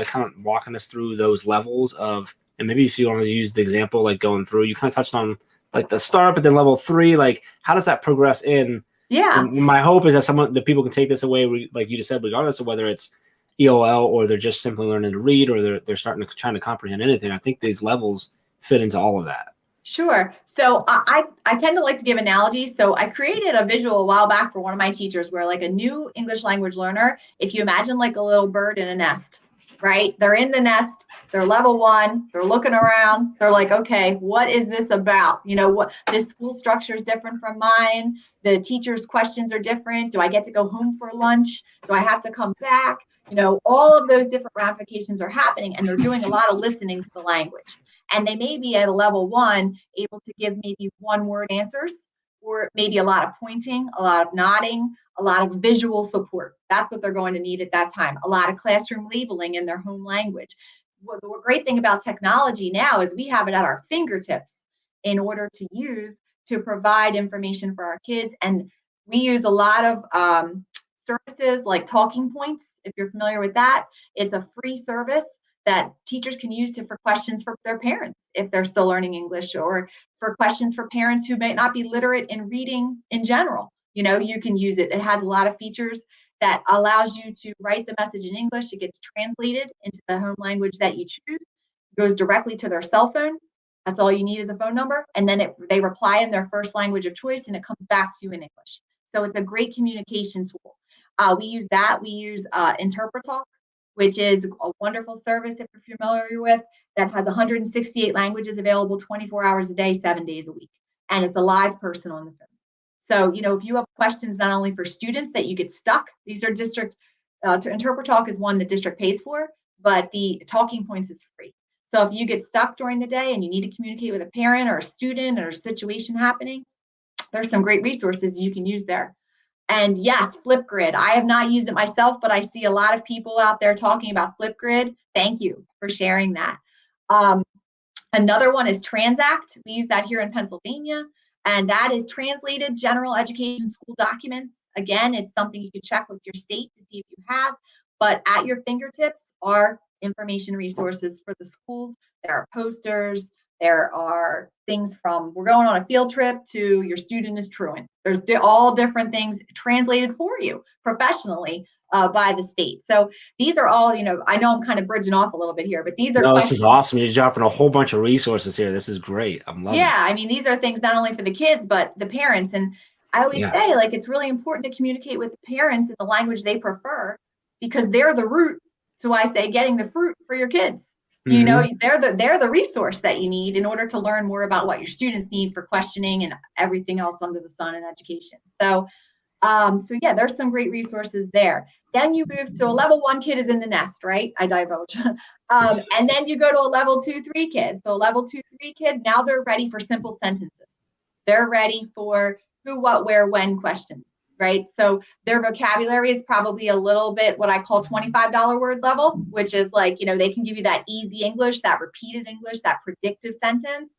us through those levels of, and maybe if you want to use the example, like going through, you kind of touched on like the start, but then level 3, like how does that progress in? Yeah. And my hope is that people can take this away, like you just said, regardless of whether it's EOL or they're just simply learning to read or they're trying to comprehend anything. I think these levels fit into all of that. Sure. So I tend to like to give analogies. So I created a visual a while back for one of my teachers where like a new English language learner, if you imagine like a little bird in a nest, right? They're in the nest, they're level 1, they're looking around, they're like, okay, what is this about? What this school structure is different from mine. The teacher's questions are different. Do I get to go home for lunch? Do I have to come back? All of those different ramifications are happening and they're doing a lot of listening to the language. And they may be at a level 1 able to give maybe one-word answers, or maybe a lot of pointing, a lot of nodding, a lot of visual support. That's what they're going to need at that time. A lot of classroom labeling in their home language. Well, the great thing about technology now is we have it at our fingertips in order to use to provide information for our kids. And we use a lot of services like Talking Points, if you're familiar with that. It's a free service that teachers can use for questions for their parents if they're still learning English, or for questions for parents who may not be literate in reading in general. You can use it. It has a lot of features that allows you to write the message in English. It gets translated into the home language that you choose. It goes directly to their cell phone. That's all you need is a phone number. And then they reply in their first language of choice and it comes back to you in English. So it's a great communication tool. We use that. We use InterpreTalk, which is a wonderful service if you're familiar with, that has 168 languages available 24 hours a day, 7 days a week. And it's a live person on the phone. So, if you have questions not only for students that you get stuck, these are district, InterpreTalk is one the district pays for, but the Talking Points is free. So if you get stuck during the day and you need to communicate with a parent or a student or a situation happening, there's some great resources you can use there. And yes, Flipgrid. I have not used it myself, but I see a lot of people out there talking about Flipgrid. Thank you for sharing that. Another one is Transact. We use that here in Pennsylvania, and that is translated general education school documents. Again, it's something you can check with your state to see if you have, but at your fingertips are information resources for the schools. There are posters. There are things from we're going on a field trip to your student is truant. There's all different things translated for you professionally by the state. So these are all, I know I'm kind of bridging off a little bit here, but these are questions. This is awesome. You're dropping a whole bunch of resources here. This is great. I'm loving it. Yeah, I mean, these are things not only for the kids, but the parents. And I always say, it's really important to communicate with the parents in the language they prefer because they're the root. So I say getting the fruit for your kids. They're the resource that you need in order to learn more about what your students need for questioning and everything else under the sun in education. So yeah, there's some great resources there. Then you move to a level 1 kid is in the nest, right? I divulge. And then you go to a level 2, 3 kid. So a level 2, 3 kid, now they're ready for simple sentences. They're ready for who, what, where, when questions. right? So their vocabulary is probably a little bit what I call $25 word level, which is like, they can give you that easy English, that repeated English, that predictive sentence.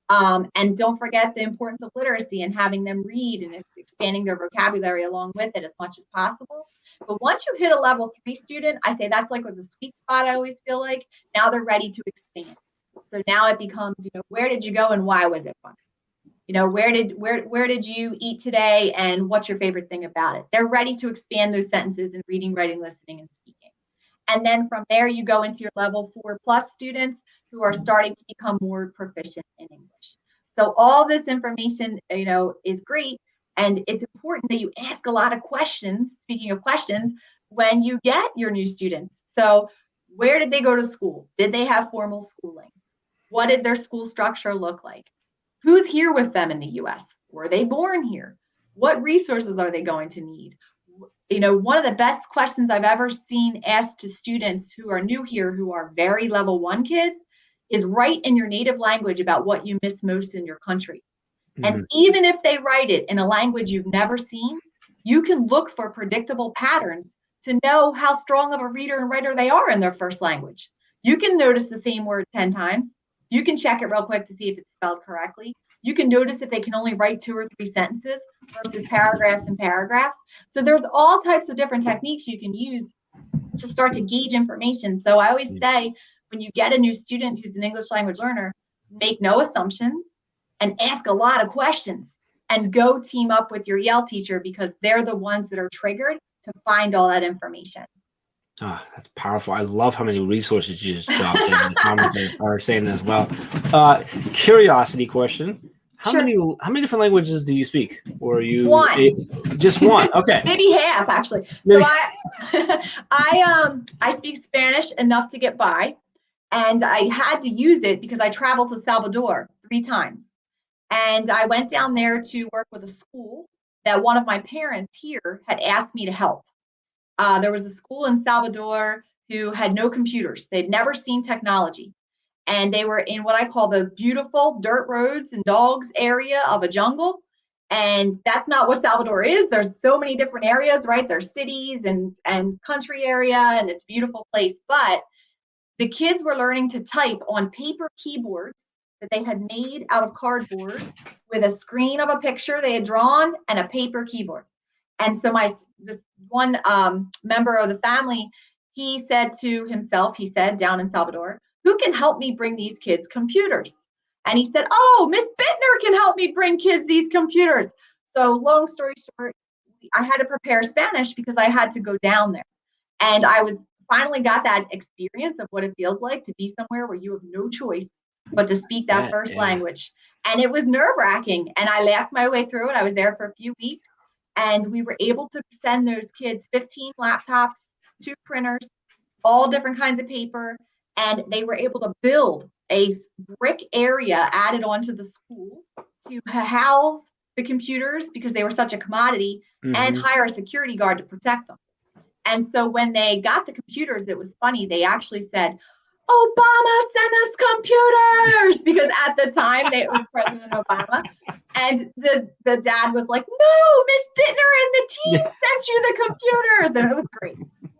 And don't forget the importance of literacy and having them read, and it's expanding their vocabulary along with it as much as possible. But once you hit a level 3 student, I say that's like with the sweet spot, I always feel like. Now they're ready to expand. So now it becomes, where did you go and why was it fun? Where did you eat today and what's your favorite thing about it? They're ready to expand those sentences in reading, writing, listening, and speaking. And then from there, you go into your level 4+ students who are starting to become more proficient in English. So all this information, is great. And it's important that you ask a lot of questions, speaking of questions, when you get your new students. So where did they go to school? Did they have formal schooling? What did their school structure look like? Who's here with them in the US? Were they born here? What resources are they going to need? One of the best questions I've ever seen asked to students who are new here, who are very level 1 kids, is write in your native language about what you miss most in your country. Mm-hmm. And even if they write it in a language you've never seen, you can look for predictable patterns to know how strong of a reader and writer they are in their first language. You can notice the same word 10 times. You can check it real quick to see if it's spelled correctly. You can notice if they can only write 2 or 3 sentences versus paragraphs and paragraphs. So there's all types of different techniques you can use to start to gauge information. So I always say, when you get a new student who's an English language learner, make no assumptions and ask a lot of questions, and go team up with your Yale teacher, because they're the ones that are triggered to find all that information. Oh, that's powerful. I love how many resources you just dropped in. The comments are saying as well. Curiosity question. How many different languages do you speak? Or are you just one? Okay. Maybe half, actually. Maybe. So I speak Spanish enough to get by, and I had to use it because I traveled to Salvador 3 times. And I went down there to work with a school that one of my parents here had asked me to help. There was a school in Salvador who had no computers. They'd never seen technology. And they were in what I call the beautiful dirt roads and dogs area of a jungle. And that's not what Salvador is. There's so many different areas, right? There's cities and country area, and it's a beautiful place. But the kids were learning to type on paper keyboards that they had made out of cardboard with a screen of a picture they had drawn and a paper keyboard. And so this one member of the family, he said to himself, down in Salvador, who can help me bring these kids computers? And he said, oh, Miss Bittner can help me bring kids these computers. So long story short, I had to prepare Spanish because I had to go down there. And I finally got that experience of what it feels like to be somewhere where you have no choice but to speak that first language. And it was nerve-wracking. And I laughed my way through it. I was there for a few weeks. And we were able to send those kids 15 laptops, 2 printers, all different kinds of paper. And they were able to build a brick area added onto the school to house the computers, because they were such a commodity, and hire a security guard to protect them. And so when they got the computers, it was funny. They actually said, Obama sent us computers, because at the time it was President Obama. And the dad was like, no, Miss Bittner and the team sent you the computers. And it was great.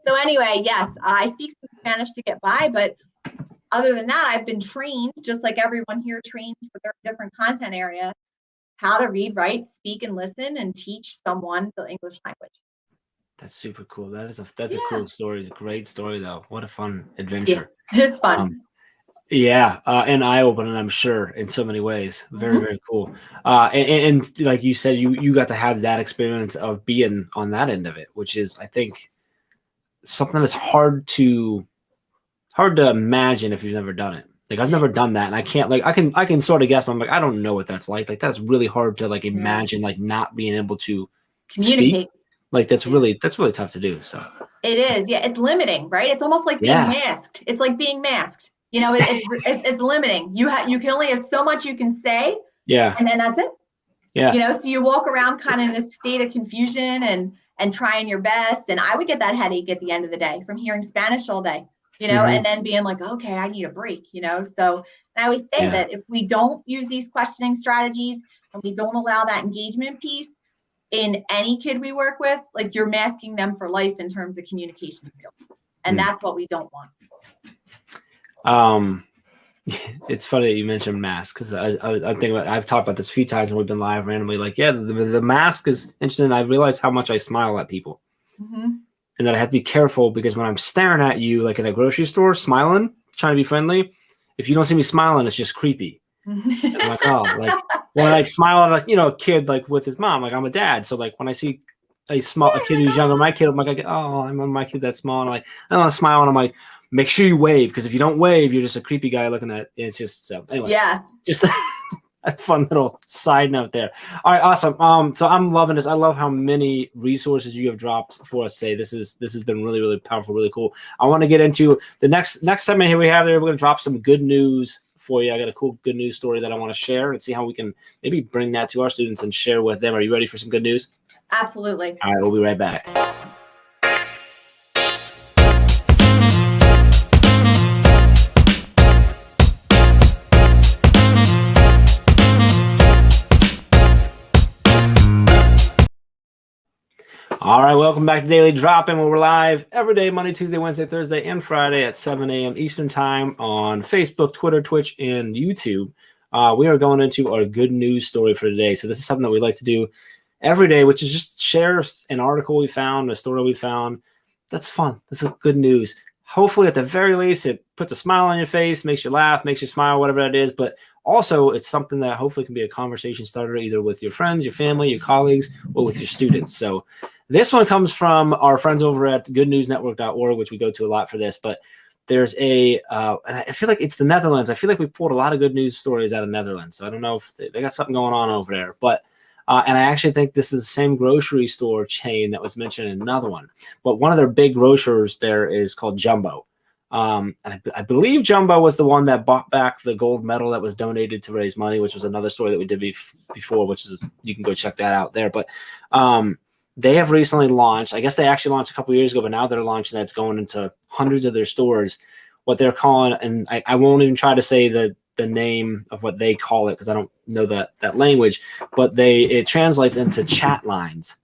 So anyway, yes, I speak some Spanish to get by, but other than that, I've been trained, just like everyone here trains for their different content area, how to read, write, speak, and listen, and teach someone the English language. That's super cool. That's a cool story. It's a great story, though. What a fun adventure. Yeah, it's fun. And eye-opening, I'm sure, in so many ways. Very, very cool. And like you said, you got to have that experience of being on that end of it, which is, I think, something that's hard to imagine if you've never done it. Like, I've never done that, and I can't, like, I can sort of guess, but I'm like, I don't know what that's like. Like, that's really hard to, like, imagine, like, not being able to communicate. Speak. Like, that's really tough to do. So it is. Yeah, it's limiting, right? It's almost like being masked. It's like being masked. It's limiting. You can only have so much you can say. Yeah. And then that's it. Yeah. So you walk around kind of in this state of confusion and trying your best. And I would get that headache at the end of the day from hearing Spanish all day, and then being like, okay, I need a break, So I always say that if we don't use these questioning strategies and we don't allow that engagement piece, in any kid we work with, like you're masking them for life in terms of communication skills. And that's what we don't want. It's funny that you mentioned mask, because I'm thinking about, I've talked about this a few times when we've been live randomly. Like, yeah, the mask is interesting. I realize how much I smile at people, and that I have to be careful, because when I'm staring at you, like in a grocery store, smiling, trying to be friendly, if you don't see me smiling, it's just creepy. And I'm like, oh, like when I like smile at a kid like with his mom, like I'm a dad, so like when I see a kid who's younger than my kid, I'm like, oh, I'm on my kid that's small, and I want to smile, and I'm like, make sure you wave, because if you don't wave, you're just a creepy guy looking at it. It's just so anyway. Yes. Just a fun little side note there. All right, awesome. So I'm loving this. I love how many resources you have dropped for us today. This has been really, really powerful, really cool. I want to get into the next segment here we have there. We're going to drop some good news for you. I got a cool good news story that I want to share and see how we can maybe bring that to our students and share with them. Are you ready for some good news? Absolutely. All right, we'll be right back. All right, welcome back to Daily Drop-In, where we're live every day, Monday, Tuesday, Wednesday, Thursday, and Friday at 7 a.m. Eastern Time on Facebook, Twitter, Twitch, and YouTube. We are going into our good news story for today. So this is something that we like to do every day, which is just share an article we found, a story we found. That's fun. That's a good news. Hopefully, at the very least, it puts a smile on your face, makes you laugh, makes you smile, whatever that is. But also, it's something that hopefully can be a conversation starter, either with your friends, your family, your colleagues, or with your students. So this one comes from our friends over at goodnewsnetwork.org, which we go to a lot for this. But there's and I feel like it's the Netherlands. I feel like we pulled a lot of good news stories out of Netherlands. So I don't know if they got something going on over there. But and I actually think this is the same grocery store chain that was mentioned in another one. But one of their big grocers there is called Jumbo. And I believe Jumbo was the one that bought back the gold medal that was donated to raise money, which was another story that we did before, which is, you can go check that out there. But they have recently launched, I guess they actually launched a couple years ago, but now they're launching that's going into hundreds of their stores, what they're calling, and I won't even try to say the name of what they call it because I don't know that language, but it translates into chat lines.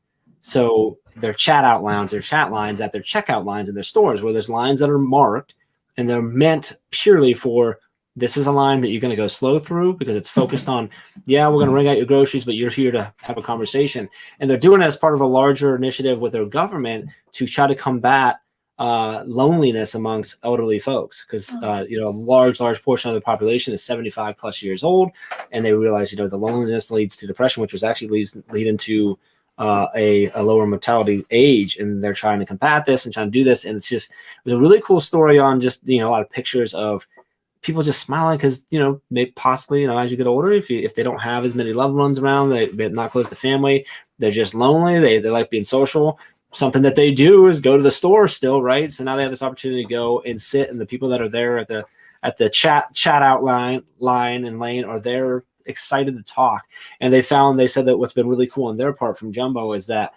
So their chat out lines, their chat lines at their checkout lines in their stores, where there's lines that are marked and they're meant purely for, this is a line that you're going to go slow through because it's focused on, yeah, we're going to ring out your groceries, but you're here to have a conversation. And they're doing it as part of a larger initiative with their government to try to combat loneliness amongst elderly folks, because a large portion of the population is 75 plus years old, and they realize the loneliness leads to depression, which was actually lead into a lower mortality age, and they're trying to combat this and trying to do this. And it was a really cool story on just a lot of pictures of people just smiling because maybe possibly as you get older, if they don't have as many loved ones around, they're not close to family, they're just lonely, they like being social. Something that they do is go to the store still, right? So now they have this opportunity to go and sit, and the people that are there at the chat out line and lane are there excited to talk. And they said that what's been really cool on their part from Jumbo is that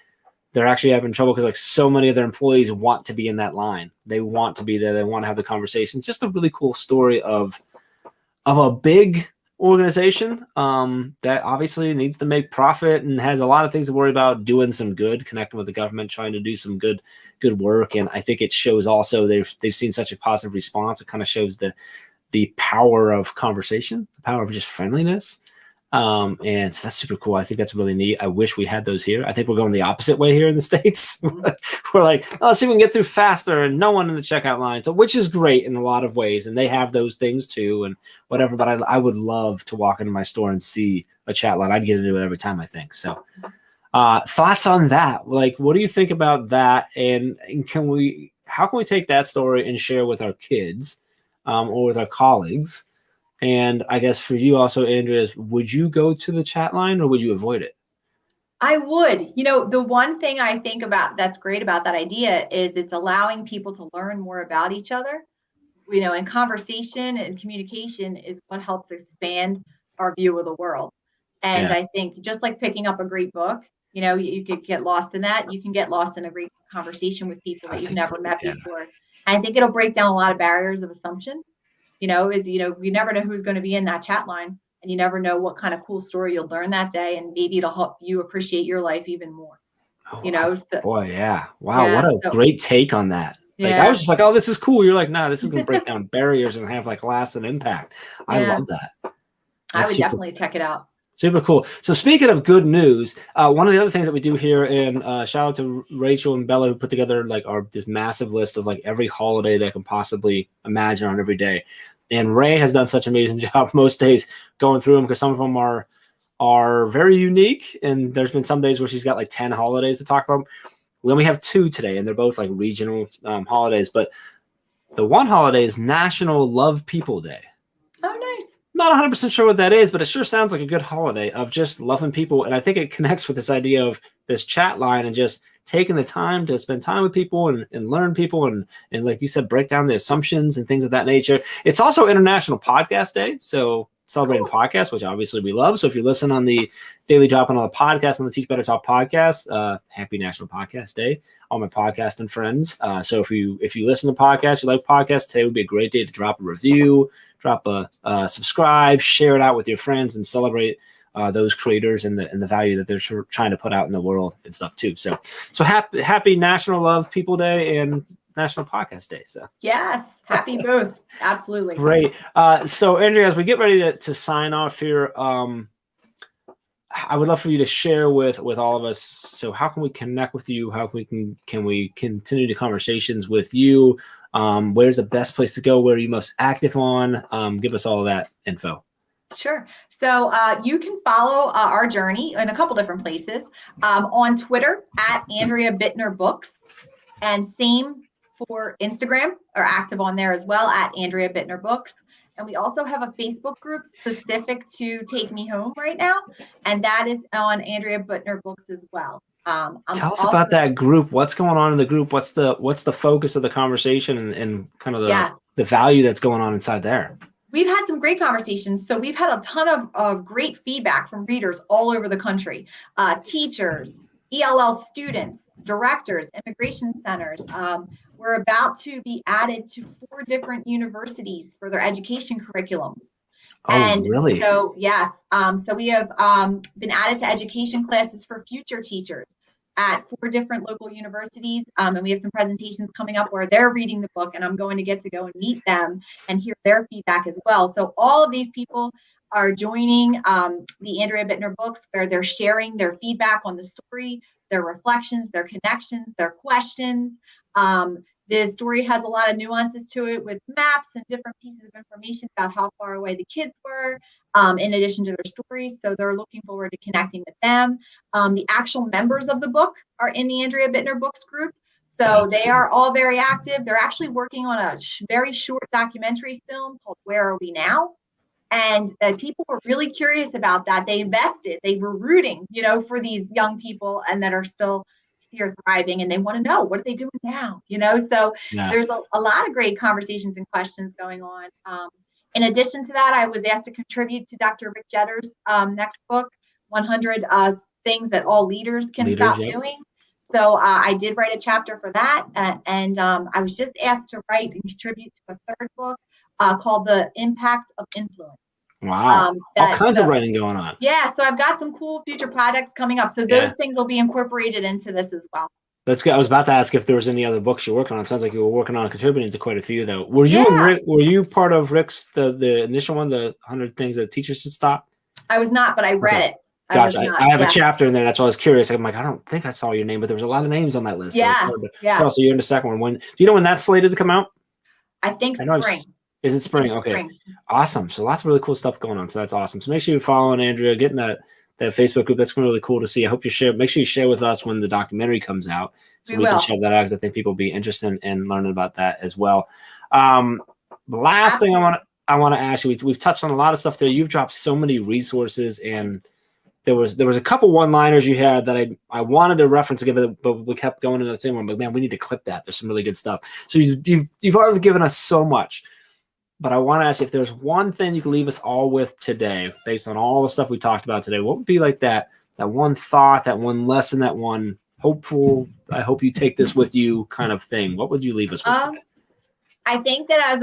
they're actually having trouble because so many of their employees want to be in that line. They want to be there. They want to have the conversation. It's just a really cool story of a big organization that obviously needs to make profit and has a lot of things to worry about, doing some good, connecting with the government, trying to do some good work. And I think it shows also they've seen such a positive response. It kind of shows the power of conversation, the power of just friendliness. And so that's super cool. I think that's really neat. I wish we had those here. I think we're going the opposite way here in the States. We're like, let's see if we can get through faster and no one in the checkout line. So, which is great in a lot of ways. And they have those things too and whatever. But I would love to walk into my store and see a chat line. I'd get into it every time, I think. So thoughts on that? Like, what do you think about that? And how can we take that story and share with our kids or with our colleagues? And I guess for you also, Andrea, would you go to the chat line or would you avoid it? I would. The one thing I think about that's great about that idea is it's allowing people to learn more about each other. And conversation and communication is what helps expand our view of the world. And I think just like picking up a great book, you could get lost in that. You can get lost in a great conversation with people that you've never met before. And I think it'll break down a lot of barriers of assumption. We never know who's going to be in that chat line. and you never know what kind of cool story you'll learn that day, and maybe it'll help you appreciate your life even more. Oh, So, boy, yeah. Wow, yeah, what a so, great take on that. Like, I yeah, was just like, oh, this is cool. You're like, nah, this is going to break down barriers and have like lasting impact. I yeah. love that. I That's would super, definitely check it out. super cool. So speaking of good news, one of the other things that we do here, and shout out to Rachel and Bella who put together like this massive list of like every holiday that I can possibly imagine on every day. And Ray has done such an amazing job most days going through them, because some of them are very unique, and there's been some days where she's got like 10 holidays to talk about. We only have 2 today, and they're both like regional holidays. But the one holiday is National Love People Day. Oh, nice. Not 100% sure what that is, but it sure sounds like a good holiday of just loving people. And I think it connects with this idea of this chat line and just taking the time to spend time with people and learn people and like you said, break down the assumptions and things of that nature. It's also International Podcast Day, so celebrating podcasts, which obviously we love. So if you listen on the Daily Drop on all the podcasts on the Teach Better Talk podcast, happy National Podcast Day, all my podcasting friends. So if you listen to podcasts, you like podcasts, today would be a great day to drop a review, drop a subscribe, share it out with your friends, and celebrate those creators and the value that they're trying to put out in the world and stuff too. So happy National Love People Day and National Podcast Day. So yes, happy both. Absolutely. Great. So Andrea, as we get ready to sign off here, I would love for you to share with all of us. So how can we connect with you? How can we continue the conversations with you? Where's the best place to go? Where are you most active on? Give us all of that info. Sure. So you can follow our journey in a couple different places. On Twitter at Andrea Bittner Books, and same for Instagram, are active on there as well at Andrea Bittner Books. And we also have a Facebook group specific to Take Me Home right now, and that is on Andrea Bittner Books as well. Tell us about that group. What's going on in the group? What's the focus of the conversation and kind of the value that's going on inside there? We've had some great conversations. So we've had a ton of great feedback from readers all over the country, teachers, ELL students, directors, immigration centers. We're about to be added to 4 different universities for their education curriculums. Oh, and really? So yes, so we have been added to education classes for future teachers at 4 different local universities. And we have some presentations coming up where they're reading the book, and I'm going to get to go and meet them and hear their feedback as well. So all of these people are joining the Andrea Bittner Books, where they're sharing their feedback on the story, their reflections, their connections, their questions. The story has a lot of nuances to it with maps and different pieces of information about how far away the kids were, in addition to their stories. So they're looking forward to connecting with them. The actual members of the book are in the Andrea Bittner Books group. So they are all very active. They're actually working on a very short documentary film called Where Are We Now? And people were really curious about that. They invested, they were rooting, for these young people and that are still here thriving, and they want to know, what are they doing now? So there's a lot of great conversations and questions going on. In addition to that, I was asked to contribute to Dr. Rick Jetter's next book, 100 Things That All Leaders Can Stop Doing. So I did write a chapter for that. And I was just asked to write and contribute to a 3rd book called The Impact of Influence. Wow. All kinds of writing going on. Yeah. So I've got some cool future projects coming up. So those things will be incorporated into this as well. That's good. I was about to ask if there was any other books you're working on. It sounds like you were working on contributing to quite a few, though. Were you part of Rick's, the initial one, the 100 Things That Teachers Should Stop? I was not, but I read it. Gotcha. I have a chapter in there. That's why I was curious. I'm like, I don't think I saw your name, but there was a lot of names on that list. Yeah. So you're in the second one. When do you know when that's slated to come out? I think spring. Is it spring? Okay. Spring. Awesome. So lots of really cool stuff going on. So that's awesome. So make sure you're following Andrea, getting that Facebook group. That's really cool to see. I hope you make sure you share with us when the documentary comes out. So we can share that out, because I think people will be interested in learning about that as well. The last thing I want to ask you, we've touched on a lot of stuff there. You've dropped so many resources, and there was a couple one-liners you had that I wanted to reference again, but we kept going into the same one. But man, we need to clip that. There's some really good stuff. So you've already given us so much. But I want to ask you, if there's one thing you can leave us all with today, based on all the stuff we talked about today, what would be like that one thought, that one lesson, that one hopeful, I hope you take this with you kind of thing? What would you leave us with today? I think that as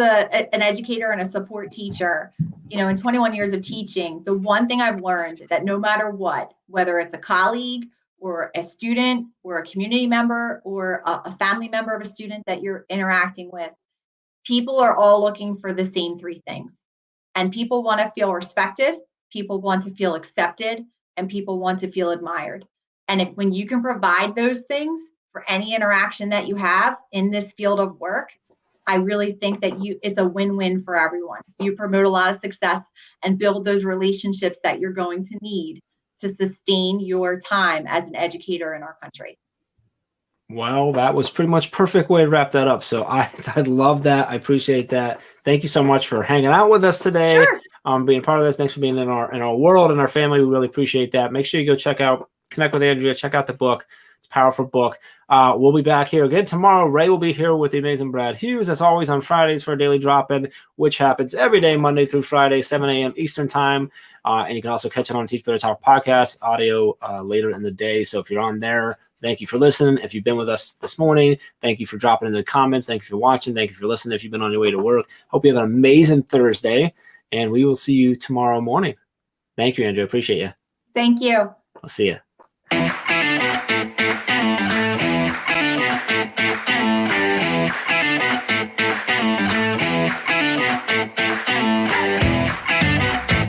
an educator and a support teacher, in 21 years of teaching, the one thing I've learned that no matter what, whether it's a colleague or a student or a community member or a family member of a student that you're interacting with, people are all looking for the same three things. And people want to feel respected, people want to feel accepted, and people want to feel admired. And when you can provide those things for any interaction that you have in this field of work, I really think that it's a win-win for everyone. You promote a lot of success and build those relationships that you're going to need to sustain your time as an educator in our country. Well, that was pretty much perfect way to wrap that up. So I love that. I appreciate that. Thank you so much for hanging out with us today. Sure. Being part of this. Thanks for being in our world and our family. We really appreciate that. Make sure you go connect with Andrea, check out the book. It's a powerful book. We'll be back here again tomorrow. Ray will be here with the amazing Brad Hughes, as always, on Fridays for a daily drop-in, which happens every day, Monday through Friday, 7 a.m. Eastern time. And you can also catch it on Teach Better Talk podcast audio later in the day. So if you're on there, thank you for listening. If you've been with us this morning, thank you for dropping in the comments. Thank you for watching. Thank you for listening. If you've been on your way to work, hope you have an amazing Thursday, and we will see you tomorrow morning. Thank you, Andrea. Appreciate you. Thank you. I'll see you.